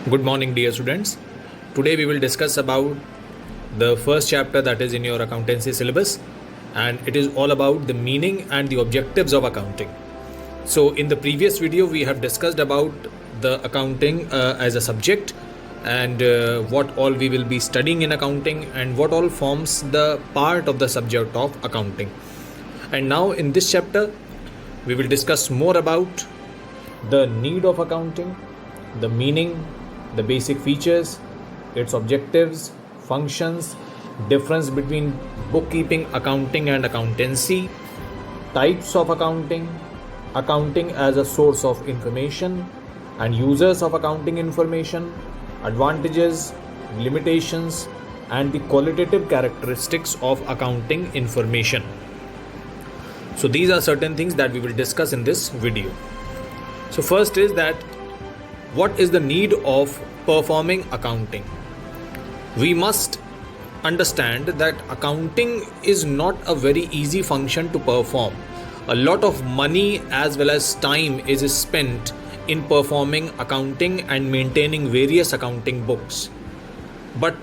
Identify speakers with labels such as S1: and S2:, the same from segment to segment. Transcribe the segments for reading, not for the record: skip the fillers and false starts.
S1: Good morning, dear students. Today we will discuss about the first chapter that is in your accountancy syllabus, and it is all about the meaning and the objectives of accounting. So in the previous video we have discussed about the accounting as a subject and what all we will be studying in accounting and what all forms the part of the subject of accounting. And now in this chapter we will discuss more about the need of accounting, the meaning, the basic features, its objectives, functions, difference between bookkeeping, accounting and accountancy, types of accounting, accounting as a source of information and users of accounting information, advantages, limitations and the qualitative characteristics of accounting information. So these are certain things that we will discuss in this video. So first is that what is the need of performing accounting? We must understand that accounting is not a very easy function to perform. A lot of money as well as time is spent in performing accounting and maintaining various accounting books. But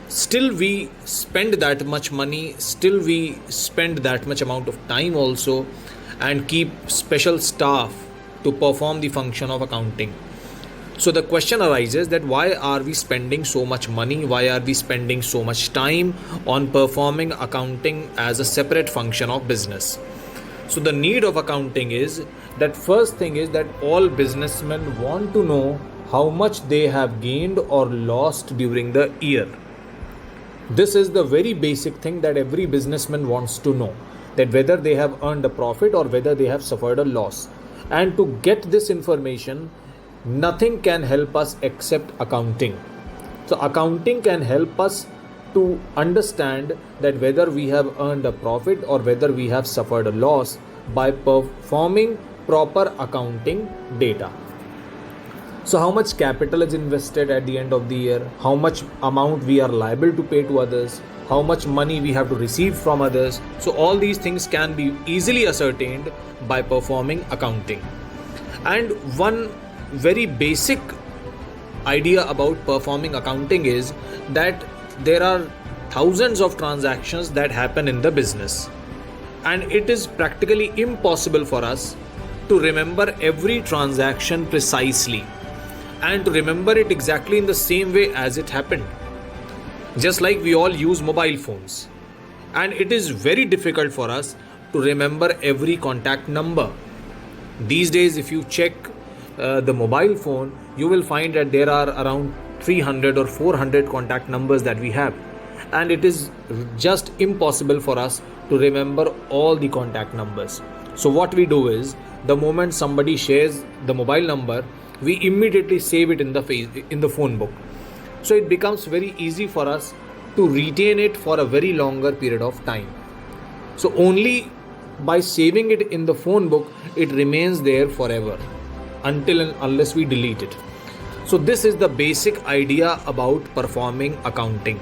S1: still we spend that much money, still we spend that much amount of time also and keep special staff to perform the function of accounting. So the question arises that why are we spending so much money? Why are we spending so much time on performing accounting as a separate function of business? So the need of accounting is that first thing is that all businessmen want to know how much they have gained or lost during the year. This is the very basic thing that every businessman wants to know, that whether they have earned a profit or whether they have suffered a loss. And to get this information, nothing can help us except accounting. So accounting can help us to understand that whether we have earned a profit or whether we have suffered a loss by performing proper accounting data. So how much capital is invested at the end of the year, how much amount we are liable to pay to others, how much money we have to receive from others. So all these things can be easily ascertained by performing accounting. And one very basic idea about performing accounting is that there are thousands of transactions that happen in the business, and it is practically impossible for us to remember every transaction precisely and to remember it exactly in the same way as it happened. Just like we all use mobile phones, and it is very difficult for us to remember every contact number. These days if you check the mobile phone, you will find that there are around 300 or 400 contact numbers that we have, and it is just impossible for us to remember all the contact numbers. So what we do is, the moment somebody shares the mobile number, we immediately save it in the phone book. So it becomes very easy for us to retain it for a very longer period of time. So only by saving it in the phone book, it remains there forever until and unless we delete it. So this is the basic idea about performing accounting,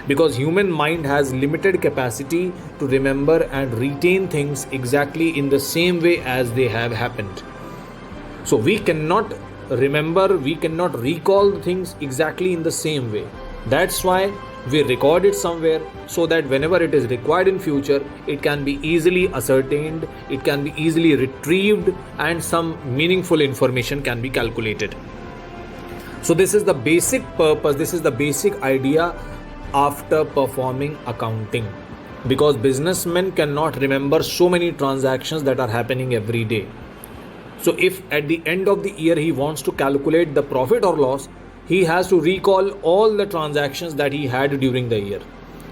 S1: because human mind has limited capacity to remember and retain things exactly in the same way as they have happened. So we cannot remember, we cannot recall things exactly in the same way. That's why we record it somewhere, so that whenever it is required in future, it can be easily ascertained, it can be easily retrieved, and some meaningful information can be calculated. So this is the basic purpose, this is the basic idea after performing accounting, because businessmen cannot remember so many transactions that are happening every day. So if at the end of the year he wants to calculate the profit or loss, he has to recall all the transactions that he had during the year.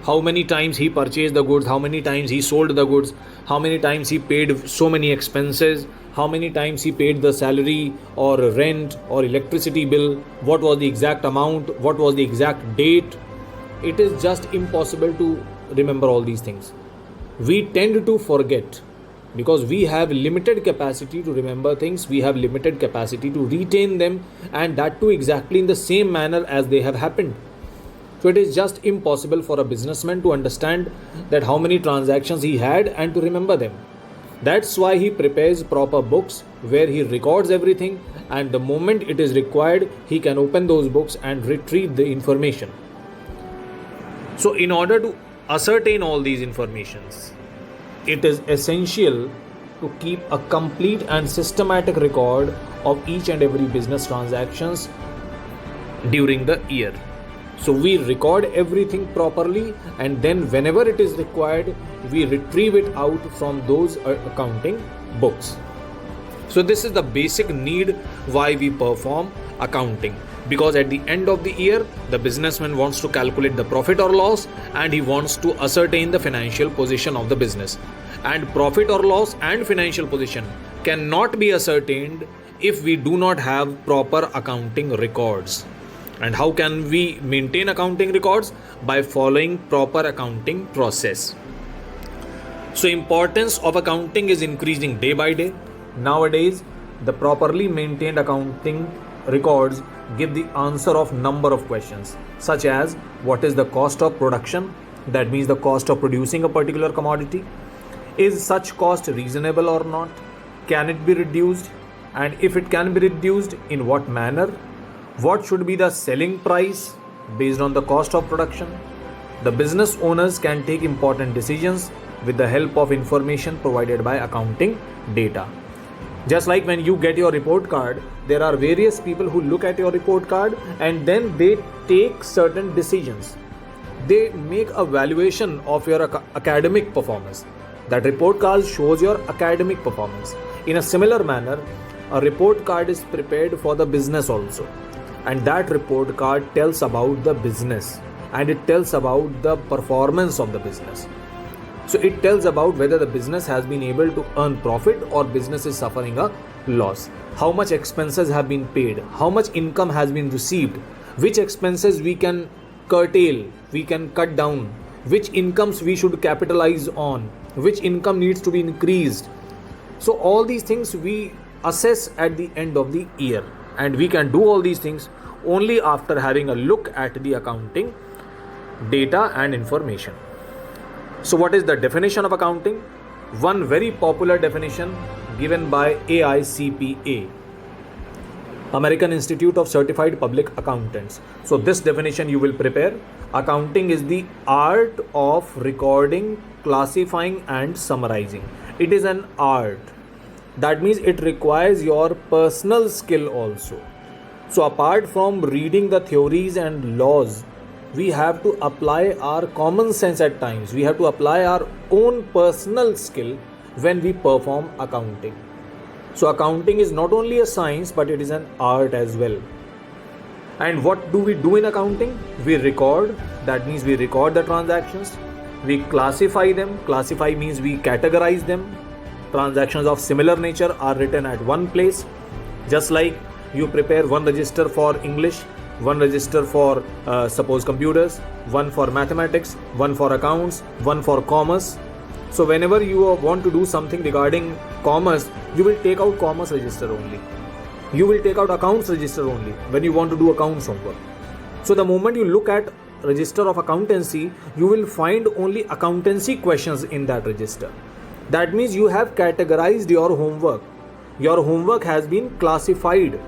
S1: How many times he purchased the goods, how many times he sold the goods, how many times he paid so many expenses, how many times he paid the salary or rent or electricity bill, what was the exact amount, what was the exact date. It is just impossible to remember all these things. We tend to forget because we have limited capacity to remember things, we have limited capacity to retain them, and that too exactly in the same manner as they have happened. So it is just impossible for a businessman to understand that how many transactions he had and to remember them. That's why he prepares proper books where he records everything and the moment it is required, he can open those books and retrieve the information. So in order to ascertain all these informations, it is essential to keep a complete and systematic record of each and every business transactions during the year. So we record everything properly, and then whenever it is required, we retrieve it out from those accounting books. So this is the basic need why we perform accounting, because at the end of the year, the businessman wants to calculate the profit or loss, and he wants to ascertain the financial position of the business. And profit or loss and financial position cannot be ascertained if we do not have proper accounting records. And how can we maintain accounting records? By following proper accounting process. So importance of accounting is increasing day by day. Nowadays, the properly maintained accounting records give the answer of number of questions, such as what is the cost of production, that means the cost of producing a particular commodity. Is such cost reasonable or not? Can it be reduced? And if it can be reduced, in what manner? What should be the selling price based on the cost of production? The business owners can take important decisions with the help of information provided by accounting data. Just like when you get your report card, there are various people who look at your report card and then they take certain decisions. They make a valuation of your academic performance. That report card shows your academic performance. In a similar manner, a report card is prepared for the business also. And that report card tells about the business, and it tells about the performance of the business. So it tells about whether the business has been able to earn profit or business is suffering a loss. How much expenses have been paid, how much income has been received, which expenses we can curtail, we can cut down, which incomes we should capitalize on, which income needs to be increased. So all these things we assess at the end of the year, and we can do all these things only after having a look at the accounting data and information. So what is the definition of accounting? One very popular definition given by AICPA, American Institute of Certified Public Accountants. So this definition you will prepare. Accounting is the art of recording, classifying and summarizing. It is an art. That means it requires your personal skill also. So apart from reading the theories and laws, we have to apply our common sense at times. We have to apply our own personal skill when we perform accounting. So accounting is not only a science, but it is an art as well. And what do we do in accounting? We record. That means we record the transactions. We classify them. Classify means we categorize them. Transactions of similar nature are written at one place. Just like you prepare one register for English, one register for suppose computers, one for mathematics, one for accounts, one for commerce. So whenever you want to do something regarding commerce, you will take out commerce register only. You will take out accounts register only when you want to do accounts homework. So the moment you look at register of accountancy, you will find only accountancy questions in that register. That means you have categorized your homework. Your homework has been classified.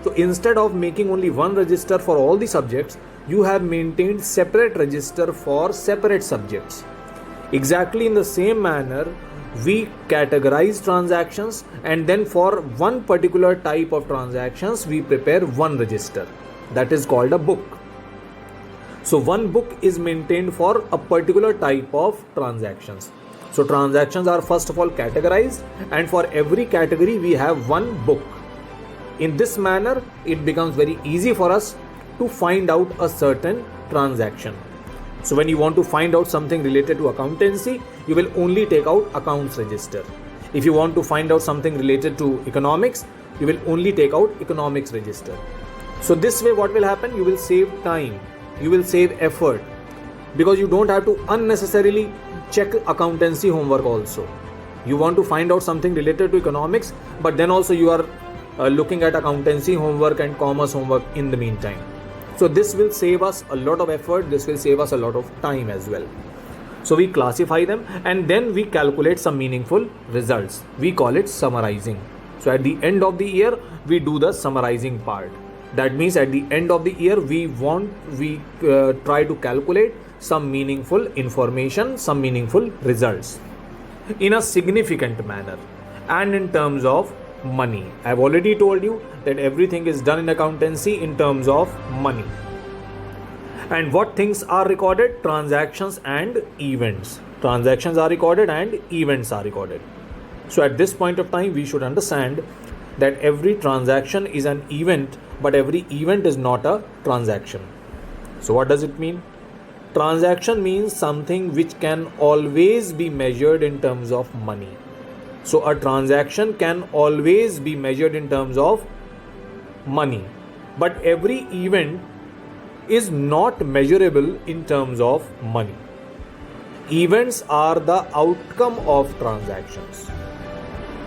S1: So instead of making only one register for all the subjects, you have maintained separate register for separate subjects. Exactly in the same manner, we categorize transactions, and then for one particular type of transactions, we prepare one register. That is called a book. So one book is maintained for a particular type of transactions. So transactions are first of all categorized, and for every category we have one book. In this manner, it becomes very easy for us to find out a certain transaction. So when you want to find out something related to accountancy, you will only take out accounts register. If you want to find out something related to economics, you will only take out economics register. So this way what will happen? You will save time, you will save effort, because you don't have to unnecessarily check accountancy homework also. You want to find out something related to economics, but then also you are looking at accountancy homework and commerce homework in the meantime. So this will save us a lot of effort, this will save us a lot of time as well. So we classify them and then we calculate some meaningful results. We call it summarizing. So at the end of the year, we do the summarizing part. That means at the end of the year, we try to calculate some meaningful information, some meaningful results in a significant manner and in terms of money. I've already told you that everything is done in accountancy in terms of money. And what things are recorded? Transactions and events. Transactions are recorded and events are recorded. So at this point of time, we should understand that every transaction is an event, but every event is not a transaction. So what does it mean? Transaction means something which can always be measured in terms of money. So a transaction can always be measured in terms of money, but every event is not measurable in terms of money. Events are the outcome of transactions.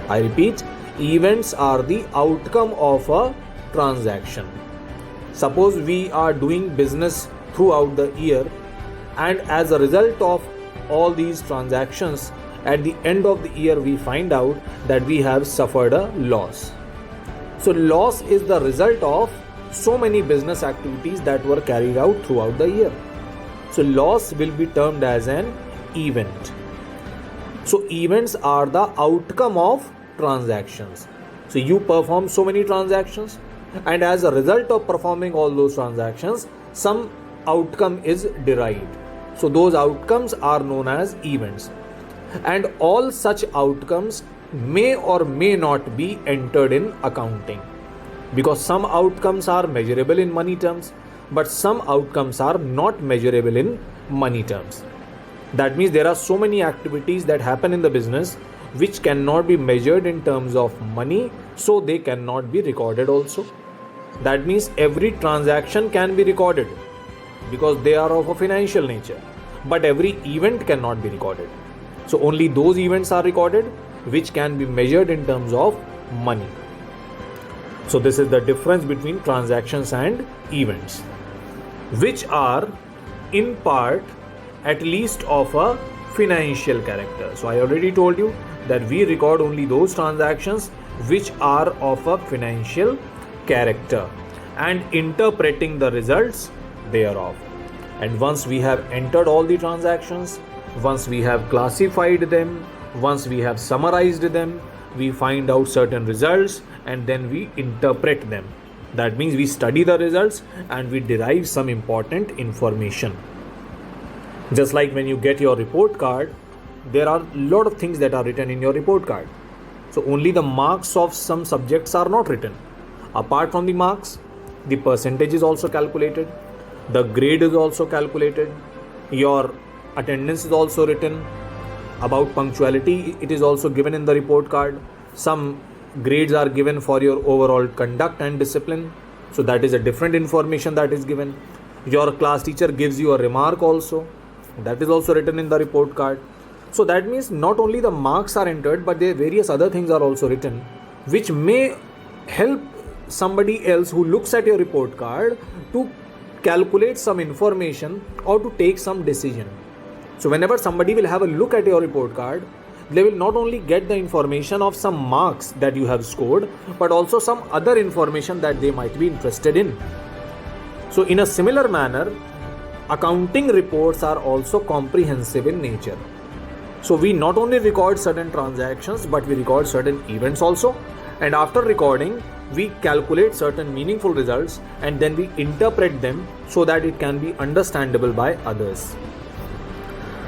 S1: I repeat, events are the outcome of a transaction. Suppose we are doing business throughout the year, and as a result of all these transactions, at the end of the year we find out that we have suffered a loss. So loss is the result of so many business activities that were carried out throughout the year. So loss will be termed as an event. So events are the outcome of transactions. So you perform so many transactions, and as a result of performing all those transactions, some outcome is derived. So those outcomes are known as events. And all such outcomes may or may not be entered in accounting, because some outcomes are measurable in money terms, but some outcomes are not measurable in money terms. That means there are so many activities that happen in the business which cannot be measured in terms of money, so they cannot be recorded also. That means every transaction can be recorded because they are of a financial nature, but every event cannot be recorded. So only those events are recorded which can be measured in terms of money. So this is the difference between transactions and events, which are in part at least of a financial character. So I already told you that we record only those transactions which are of a financial character and interpreting the results thereof. And once we have entered all the transactions, once we have classified them, once we have summarized them, we find out certain results and then we interpret them. That means we study the results and we derive some important information. Just like when you get your report card, there are a lot of things that are written in your report card. So only the marks of some subjects are not written. Apart from the marks, the percentage is also calculated, the grade is also calculated, your attendance is also written. About punctuality, it is also given in the report card. Some grades are given for your overall conduct and discipline. So that is a different information that is given. Your class teacher gives you a remark also. That is also written in the report card. So that means not only the marks are entered, but there various other things are also written, which may help somebody else who looks at your report card to calculate some information or to take some decision. So whenever somebody will have a look at your report card, they will not only get the information of some marks that you have scored, but also some other information that they might be interested in. So in a similar manner, accounting reports are also comprehensive in nature. So we not only record certain transactions, but we record certain events also. And after recording, we calculate certain meaningful results and then we interpret them so that it can be understandable by others.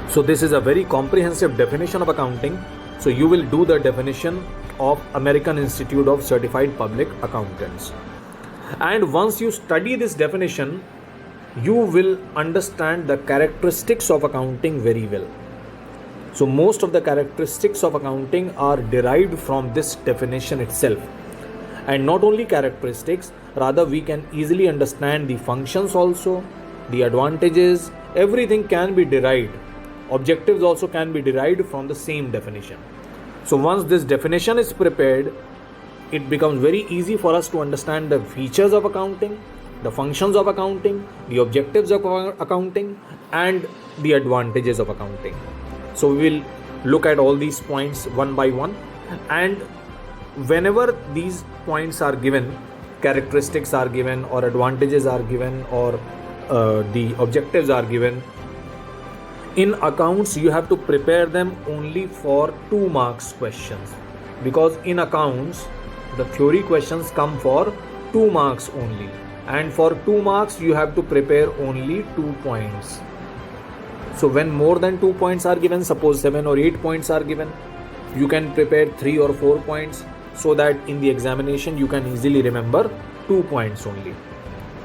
S1: So this is a very comprehensive definition of accounting. So you will do the definition of American Institute of Certified Public Accountants. And once you study this definition, you will understand the characteristics of accounting very well. So most of the characteristics of accounting are derived from this definition itself. And not only characteristics, rather we can easily understand the functions also, the advantages, everything can be derived. Objectives also can be derived from the same definition. So once this definition is prepared, it becomes very easy for us to understand the features of accounting, the functions of accounting, the objectives of accounting, and the advantages of accounting. So we will look at all these points one by one, and whenever these points are given, characteristics are given, or advantages are given, or the objectives are given, in accounts you have to prepare them only for 2 marks questions, because in accounts the theory questions come for 2 marks only, and for 2 marks you have to prepare only 2 points. So when more than 2 points are given, suppose 7 or 8 points are given, you can prepare 3 or 4 points, so that in the examination you can easily remember 2 points only.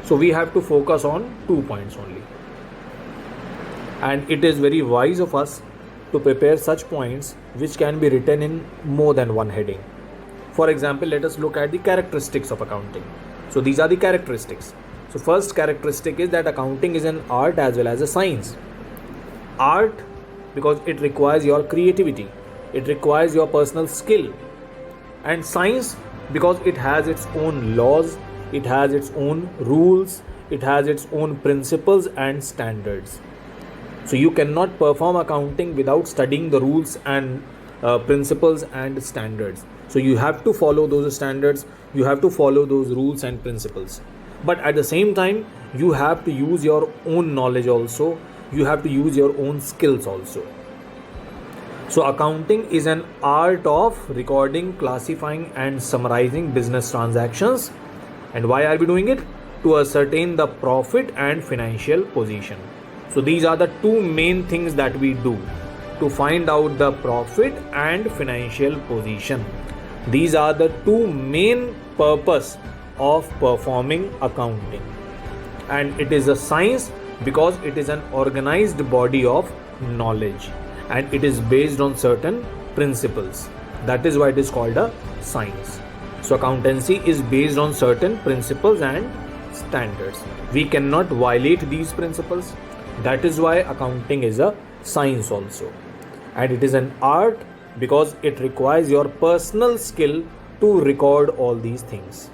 S1: So we have to focus on 2 points only, and it is very wise of us to prepare such points which can be written in more than one heading. For example, let us look at the characteristics of accounting. So these are the characteristics. So first characteristic is that accounting is an art as well as a science. Art because it requires your creativity, it requires your personal skill, and science because it has its own laws, it has its own rules, it has its own principles and standards. So you cannot perform accounting without studying the rules and principles and standards. So you have to follow those standards, you have to follow those rules and principles. But at the same time, you have to use your own knowledge also, you have to use your own skills also. So accounting is an art of recording, classifying and summarizing business transactions. And why are we doing it? To ascertain the profit and financial position. So these are the 2 main things that we do to find out the profit and financial position. These are the 2 main purpose of performing accounting. And it is a science because it is an organized body of knowledge, and it is based on certain principles. That is why it is called a science. So accountancy is based on certain principles and standards. We cannot violate these principles. That is why accounting is a science also. And it is an art because it requires your personal skill to record all these things.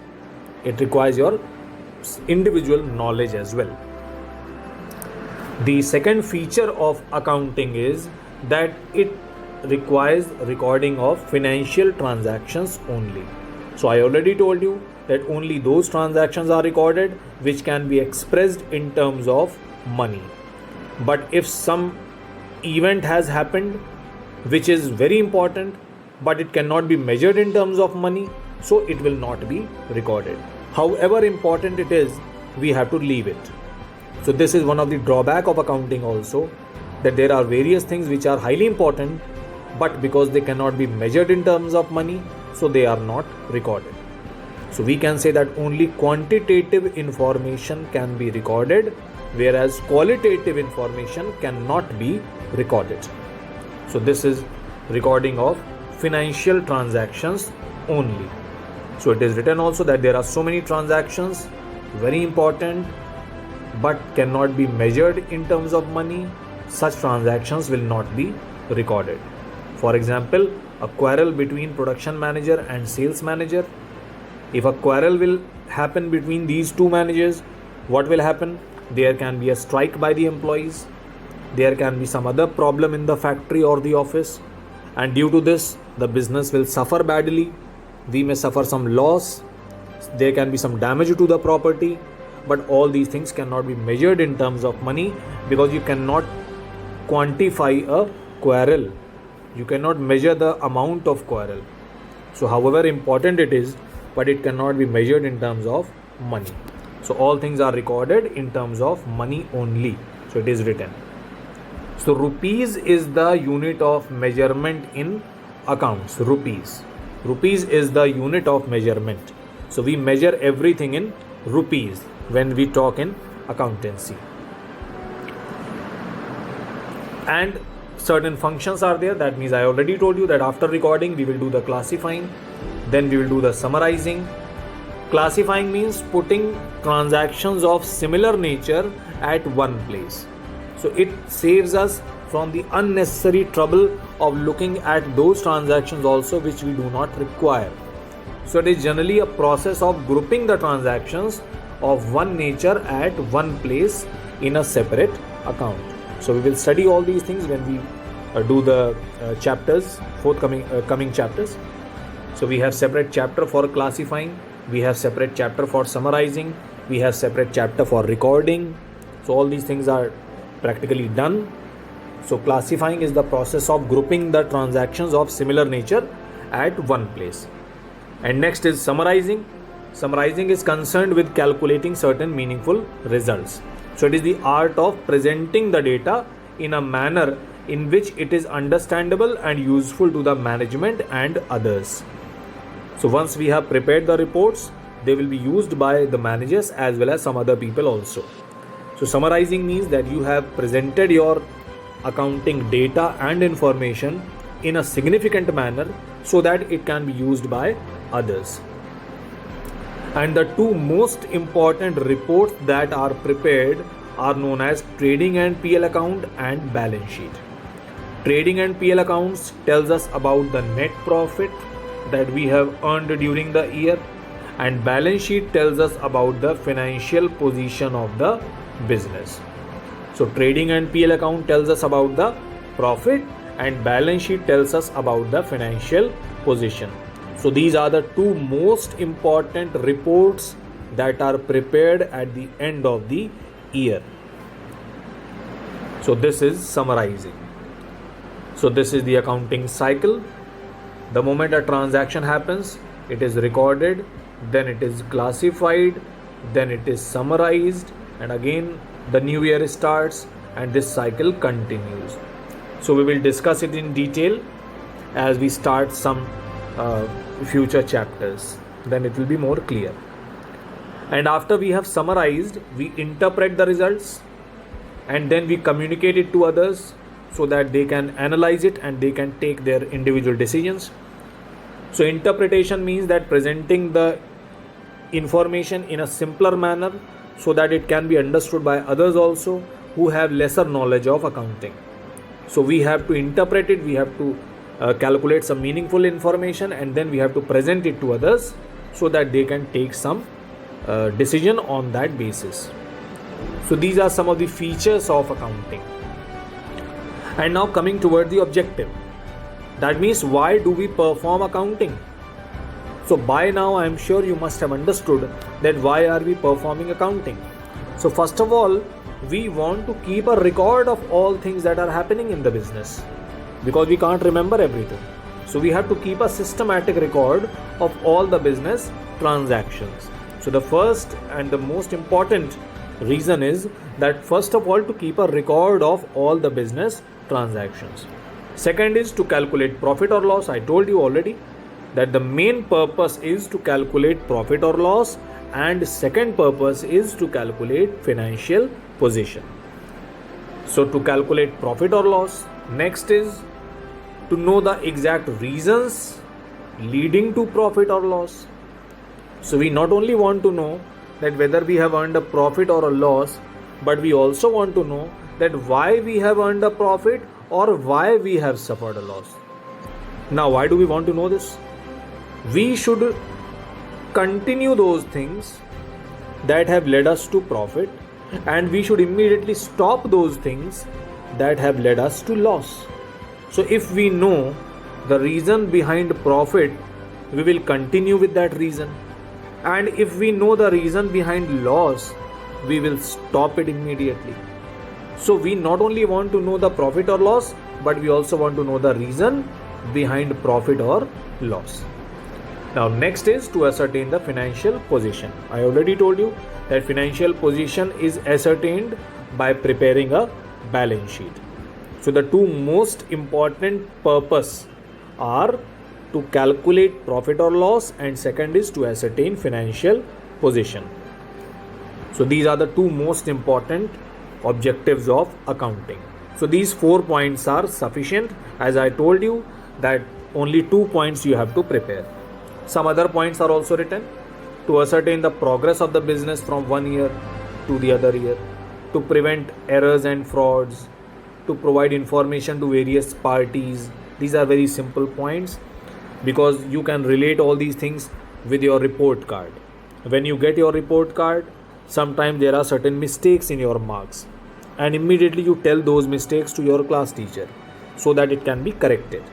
S1: It requires your individual knowledge as well. The second feature of accounting is that it requires recording of financial transactions only. So I already told you that only those transactions are recorded which can be expressed in terms of money. But if some event has happened which is very important but it cannot be measured in terms of money, so it will not be recorded. However important it is, we have to leave it. So this is one of the drawback of accounting also, that there are various things which are highly important, but because they cannot be measured in terms of money, so they are not recorded. So we can say that only quantitative information can be recorded, whereas qualitative information cannot be recorded. So this is recording of financial transactions only. So it is written also that there are so many transactions, very important, but cannot be measured in terms of money. Such transactions will not be recorded. For example, a quarrel between production manager and sales manager. If a quarrel will happen between these 2 managers, what will happen? There can be a strike by the employees. There can be some other problem in the factory or the office, and due to this, the business will suffer badly. We may suffer some loss. There can be some damage to the property, but all these things cannot be measured in terms of money because you cannot quantify a quarrel. You cannot measure the amount of quarrel. So however important it is, but it cannot be measured in terms of money. So all things are recorded in terms of money only. So it is written. So rupees is the unit of measurement in accounts. Rupees is the unit of measurement. So we measure everything in rupees when we talk in accountancy. And certain functions are there. That means I already told you that after recording we will do the classifying, then we will do the summarizing. Classifying means putting transactions of similar nature at one place. So it saves us from the unnecessary trouble of looking at those transactions also which we do not require. So it is generally a process of grouping the transactions of one nature at one place in a separate account. So we will study all these things when we do the chapters, coming chapters. So we have separate chapter for classifying, we have separate chapter for summarizing, we have separate chapter for recording. So all these things are practically done. So classifying is the process of grouping the transactions of similar nature at one place. And next is summarizing. Summarizing is concerned with calculating certain meaningful results. So it is the art of presenting the data in a manner in which it is understandable and useful to the management and others. So once we have prepared the reports, they will be used by the managers as well as some other people also. So summarizing means that you have presented your accounting data and information in a significant manner so that it can be used by others. And the two most important reports that are prepared are known as trading and PL account and balance sheet. Trading and PL accounts tells us about the net profit that we have earned during the year, and balance sheet tells us about the financial position of the business. So trading and PL account tells us about the profit and balance sheet tells us about the financial position. So these are the two most important reports that are prepared at the end of the year. So this is summarizing. So this is the accounting cycle. The moment a transaction happens, it is recorded, then it is classified, then it is summarized, and again the new year starts and this cycle continues. So we will discuss it in detail as we start some future chapters. Then it will be more clear. And after we have summarized, we interpret the results and then we communicate it to others so that they can analyze it and they can take their individual decisions. So interpretation means that presenting the information in a simpler manner so that it can be understood by others also who have lesser knowledge of accounting. So we have to interpret it, we have to calculate some meaningful information, and then we have to present it to others so that they can take some decision on that basis. So these are some of the features of accounting. And now coming toward the objective. That means why do we perform accounting? So by now I am sure you must have understood that why are we performing accounting. So first of all, we want to keep a record of all things that are happening in the business because we can't remember everything. So we have to keep a systematic record of all the business transactions. So the first and the most important reason is that first of all to keep a record of all the business transactions. Second is to calculate profit or loss. I told you already that the main purpose is to calculate profit or loss, and second purpose is to calculate financial position. So to calculate profit or loss, next is to know the exact reasons leading to profit or loss. So we not only want to know that whether we have earned a profit or a loss, but we also want to know that why we have earned a profit or why we have suffered a loss. Now, why do we want to know this? We should continue those things that have led us to profit, and we should immediately stop those things that have led us to loss. So if we know the reason behind profit, we will continue with that reason. And if we know the reason behind loss, we will stop it immediately. So we not only want to know the profit or loss, but we also want to know the reason behind profit or loss. Now next is to ascertain the financial position. I already told you that financial position is ascertained by preparing a balance sheet. So the two most important purpose are to calculate profit or loss, and second is to ascertain financial position. So these are the two most important objectives of accounting. So these 4 points are sufficient. As I told you that only 2 points you have to prepare. Some other points are also written to ascertain the progress of the business from one year to the other year, to prevent errors and frauds, to provide information to various parties. These are very simple points because you can relate all these things with your report card. When you get your report card, sometimes there are certain mistakes in your marks, and immediately you tell those mistakes to your class teacher so that it can be corrected.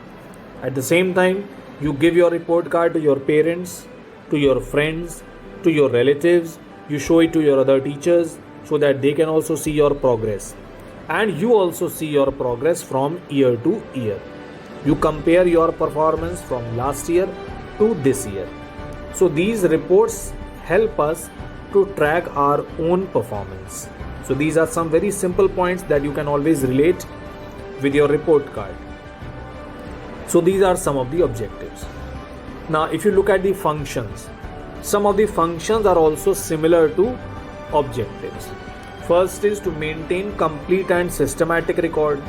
S1: At the same time, You give your report card to your parents, to your friends, to your relatives. You show it to your other teachers so that they can also see your progress. And you also see your progress from year to year. You compare your performance from last year to this year. So these reports help us to track our own performance. So these are some very simple points that you can always relate with your report card. So these are some of the objectives. Now if you look at the functions, some of the functions are also similar to objectives. First is to maintain complete and systematic record.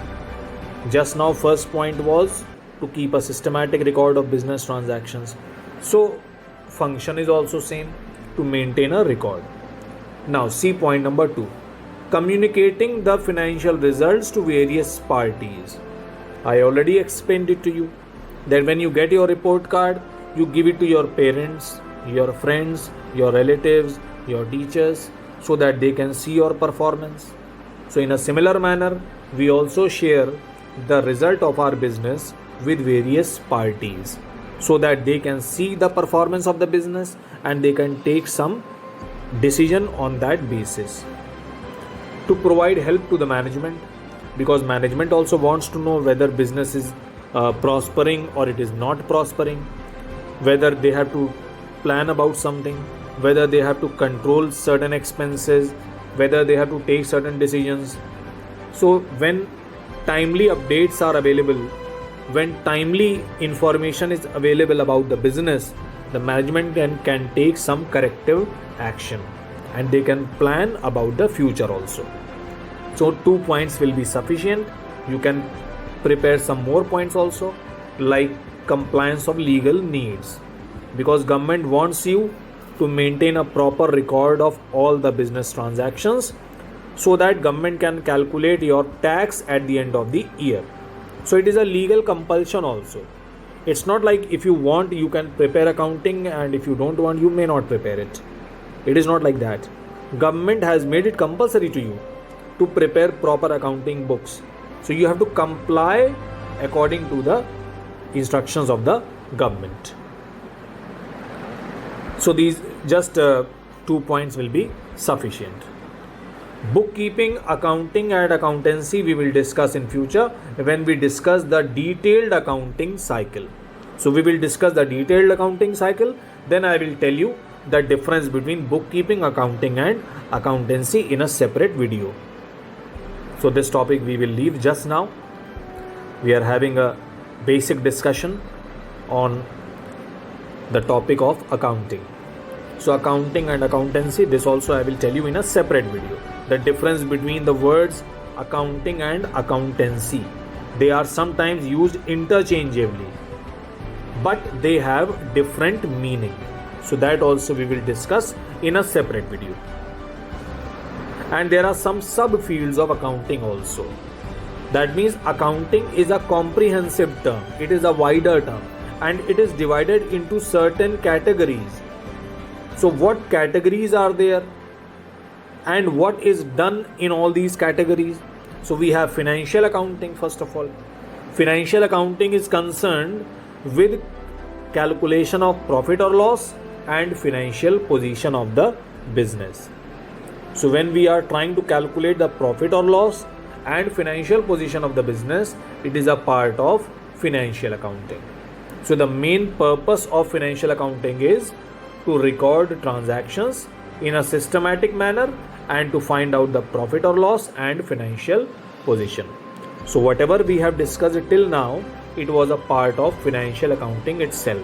S1: Just now first point was to keep a systematic record of business transactions. So function is also same, to maintain a record. Now see point number 2. Communicating the financial results to various parties. I already explained it to you that when you get your report card, you give it to your parents, your friends, your relatives, your teachers, so that they can see your performance. So in a similar manner, we also share the result of our business with various parties so that they can see the performance of the business and they can take some decision on that basis. To provide help to the management, because management also wants to know whether business is prospering or it is not prospering, whether they have to plan about something, whether they have to control certain expenses, whether they have to take certain decisions. So when timely updates are available, when timely information is available about the business, the management can take some corrective action and they can plan about the future also. So 2 points will be sufficient. You can prepare some more points also, like compliance of legal needs, because government wants you to maintain a proper record of all the business transactions so that government can calculate your tax at the end of the year. So it is a legal compulsion also. It's not like if you want you can prepare accounting and if you don't want you may not prepare it. It is not like that. Government has made it compulsory to you to prepare proper accounting books. So you have to comply according to the instructions of the government. So these just 2 points will be sufficient. Bookkeeping, accounting and accountancy we will discuss in future when we discuss the detailed accounting cycle. So we will discuss the detailed accounting cycle, then I will tell you the difference between bookkeeping, accounting and accountancy in a separate video. So this topic we will leave just now. We are having a basic discussion on the topic of accounting. So accounting and accountancy, this also I will tell you in a separate video. The difference between the words accounting and accountancy. They are sometimes used interchangeably, but they have different meaning. So that also we will discuss in a separate video. And there are some subfields of accounting also. That means accounting is a comprehensive term. It is a wider term and it is divided into certain categories. So what categories are there and what is done in all these categories? So we have financial accounting first of all. Financial accounting is concerned with calculation of profit or loss and financial position of the business. So when we are trying to calculate the profit or loss and financial position of the business, it is a part of financial accounting. So the main purpose of financial accounting is to record transactions in a systematic manner and to find out the profit or loss and financial position. So whatever we have discussed till now, it was a part of financial accounting itself.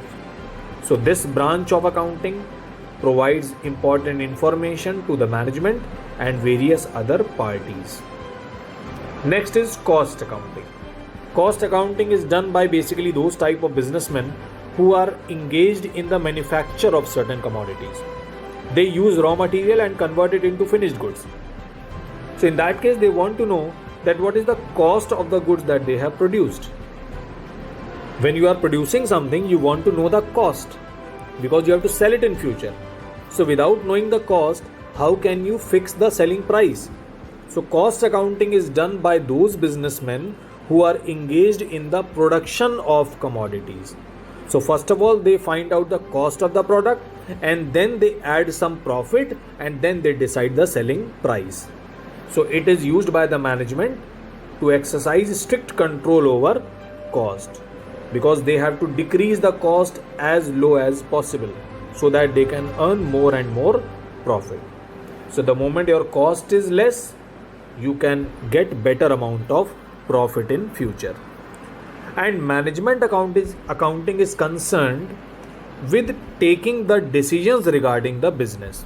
S1: So this branch of accounting provides important information to the management and various other parties. Next is cost accounting. Cost accounting is done by basically those type of businessmen who are engaged in the manufacture of certain commodities. They use raw material and convert it into finished goods. So in that case, they want to know that what is the cost of the goods that they have produced. When you are producing something, you want to know the cost because you have to sell it in future. So without knowing the cost, how can you fix the selling price? So cost accounting is done by those businessmen who are engaged in the production of commodities. So first of all, they find out the cost of the product, and then they add some profit, and then they decide the selling price. So it is used by the management to exercise strict control over cost, because they have to decrease the cost as low as possible so that they can earn more and more profit. So the moment your cost is less, you can get better amount of profit in future. And management accounting is concerned with taking the decisions regarding the business,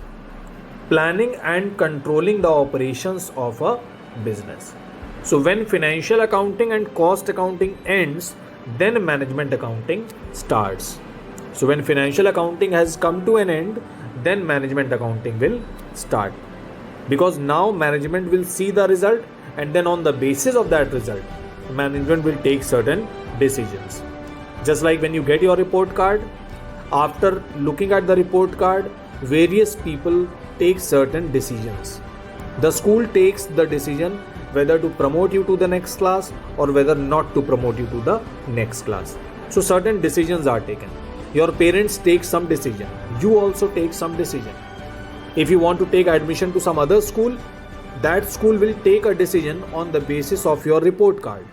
S1: planning and controlling the operations of a business. So when financial accounting and cost accounting ends, then management accounting starts. So when financial accounting has come to an end, then management accounting will start, because now management will see the result, and then on the basis of that result, management will take certain decisions. Just like when you get your report card, after looking at the report card, various people take certain decisions. The school takes the decision whether to promote you to the next class or whether not to promote you to the next class. So certain decisions are taken. Your parents take some decision. You also take some decision. If you want to take admission to some other school, that school will take a decision on the basis of your report card.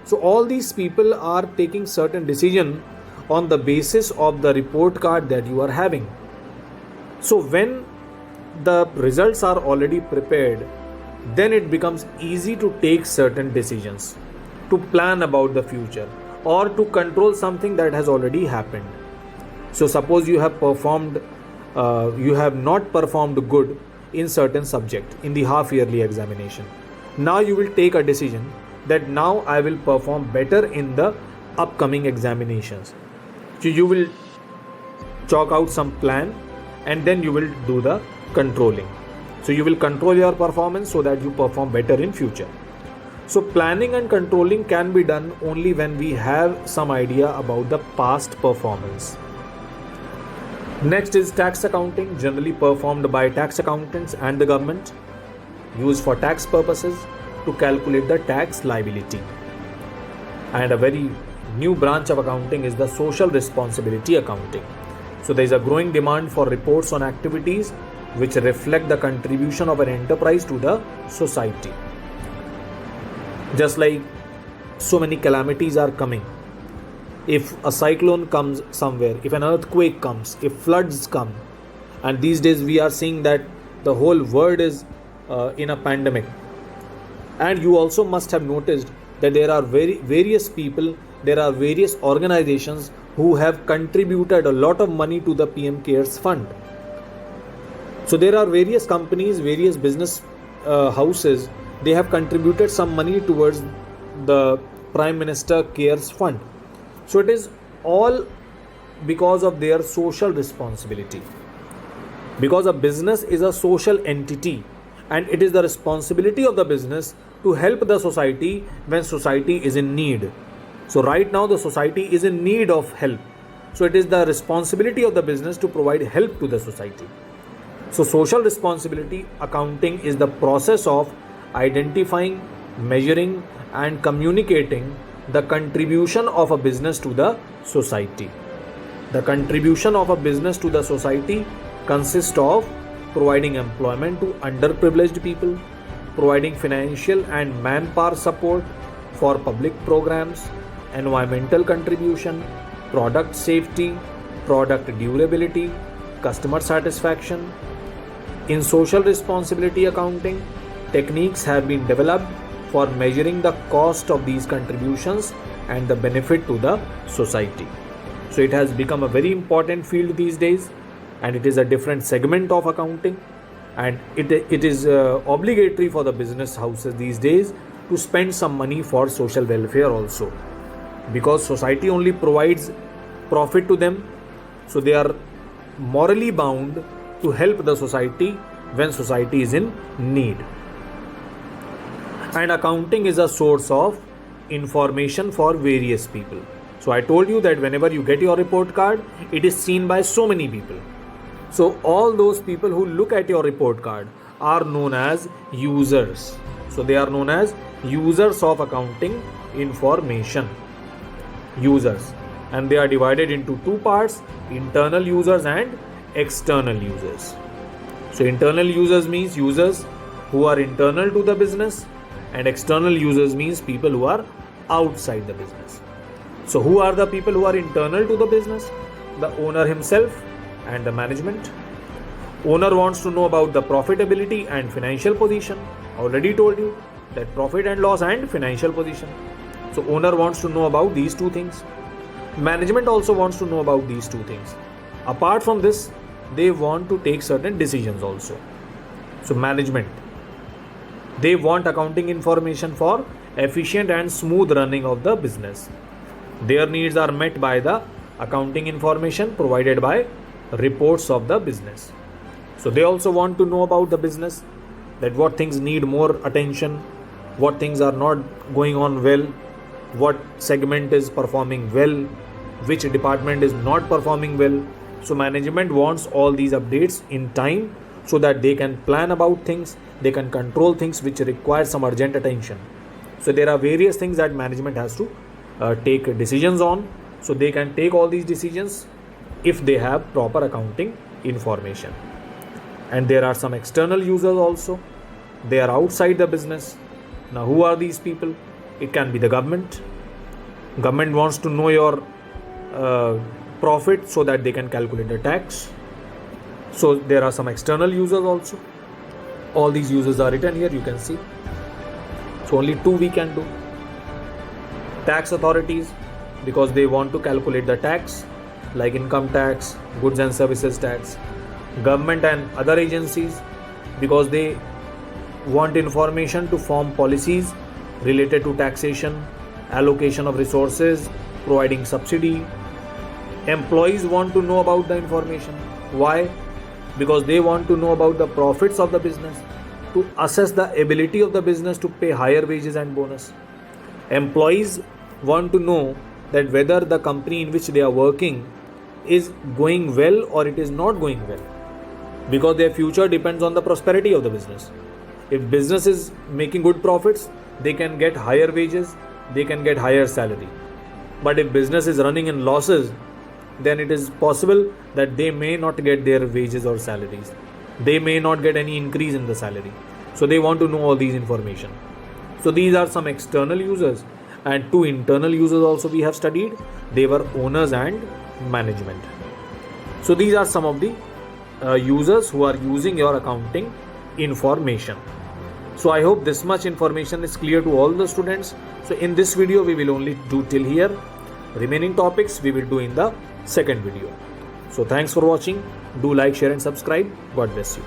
S1: So all these people are taking certain decision on the basis of the report card that you are having. So when the results are already prepared, then it becomes easy to take certain decisions, to plan about the future, or to control something that has already happened. So suppose you have not performed good in certain subject in the half yearly examination. Now you will take a decision that now I will perform better in the upcoming examinations. So you will chalk out some plan, and then you will do the controlling. So you will control your performance so that you perform better in future. So planning and controlling can be done only when we have some idea about the past performance. Next is tax accounting, generally performed by tax accountants and the government, used for tax purposes to calculate the tax liability. And a very new branch of accounting is the social responsibility accounting. So there is a growing demand for reports on activities which reflect the contribution of an enterprise to the society. Just like so many calamities are coming, if a cyclone comes somewhere, if an earthquake comes, if floods come, and these days we are seeing that the whole world is in a pandemic. And you also must have noticed that there are various people, there are various organizations who have contributed a lot of money to the PM CARES fund. So there are various companies, various business houses, they have contributed some money towards the Prime Minister CARES fund. So it is all because of their social responsibility. Because a business is a social entity, and it is the responsibility of the business to help the society when society is in need. So right now the society is in need of help. So it is the responsibility of the business to provide help to the society. So social responsibility accounting is the process of identifying, measuring, and communicating the contribution of a business to the society. The contribution of a business to the society consists of providing employment to underprivileged people, providing financial and manpower support for public programs, environmental contribution, product safety, product durability, customer satisfaction. In social responsibility accounting, techniques have been developed for measuring the cost of these contributions and the benefit to the society. So it has become a very important field these days, and it is a different segment of accounting, and it is obligatory for the business houses these days to spend some money for social welfare also, because society only provides profit to them, so they are morally bound to help the society when society is in need. And accounting is a source of information for various people. So I told you that whenever you get your report card, it is seen by so many people. So all those people who look at your report card are known as users. So they are known as users of accounting information. Users. and they are divided into two parts: internal users and external users. So internal users means users who are internal to the business, and external users means people who are outside the business. So who are the people who are internal to the business? The owner himself and the management. Owner wants to know about the profitability and financial position. Already told you that profit and loss and financial position. So owner wants to know about these two things. Management also wants to know about these two things. Apart from this, they want to take certain decisions also. So management, they want accounting information for efficient and smooth running of the business. Their needs are met by the accounting information provided by reports of the business. So they also want to know about the business, that what things need more attention, what things are not going on well, what segment is performing well, which department is not performing well. So management wants all these updates in time so that they can plan about things, they can control things which require some urgent attention. So there are various things that management has to take decisions on. So they can take all these decisions if they have proper accounting information. And there are some external users also. They are outside the business. Now who are these people? It can be the government. Government wants to know your profit so that they can calculate the tax. So there are some external users also. All these users are written here, you can see. So only two we can do. Tax authorities, because they want to calculate the tax, like income tax, goods and services tax. Government and other agencies, because they want information to form policies related to taxation, allocation of resources, providing subsidy. Employees want to know about the information. Why? Because they want to know about the profits of the business, to assess the ability of the business to pay higher wages and bonus. Employees want to know that whether the company in which they are working is going well or it is not going well, because their future depends on the prosperity of the business. If business is making good profits, they can get higher wages, they can get higher salary. But if business is running in losses, then it is possible that they may not get their wages or salaries. They may not get any increase in the salary. So they want to know all these information. So these are some external users, and two internal users also we have studied. They were owners and management. So these are some of the users who are using your accounting information. So I hope this much information is clear to all the students. So in this video we will only do till here. Remaining topics we will do in the second video. So thanks for watching. Do like, share and subscribe. God bless you.